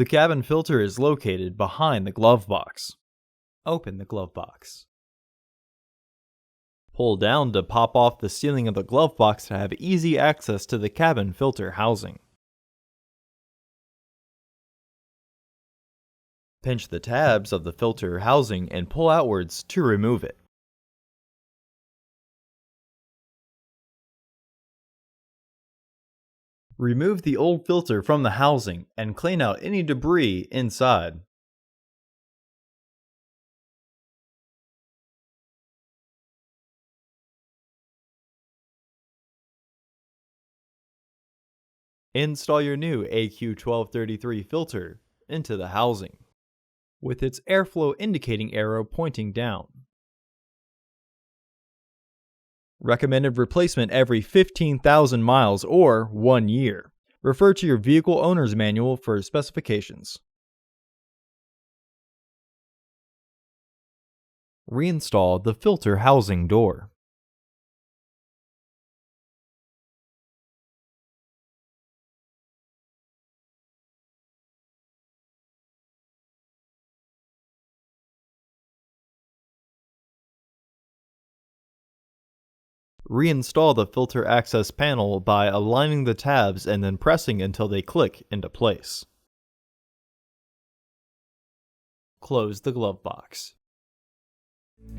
The cabin filter is located behind the glove box. Open the glove box. Pull down to pop off the ceiling of the glove box to have easy access to the cabin filter housing. Pinch the tabs of the filter housing and pull outwards to remove it. Remove the old filter from the housing and clean out any debris inside. Install your new AQ1233 filter into the housing, with its airflow indicating arrow pointing down. Recommended replacement every 15,000 miles or 1 year. Refer to your vehicle owner's manual for specifications. Reinstall the filter housing door. Reinstall the filter access panel by aligning the tabs and then pressing until they click into place. Close the glove box.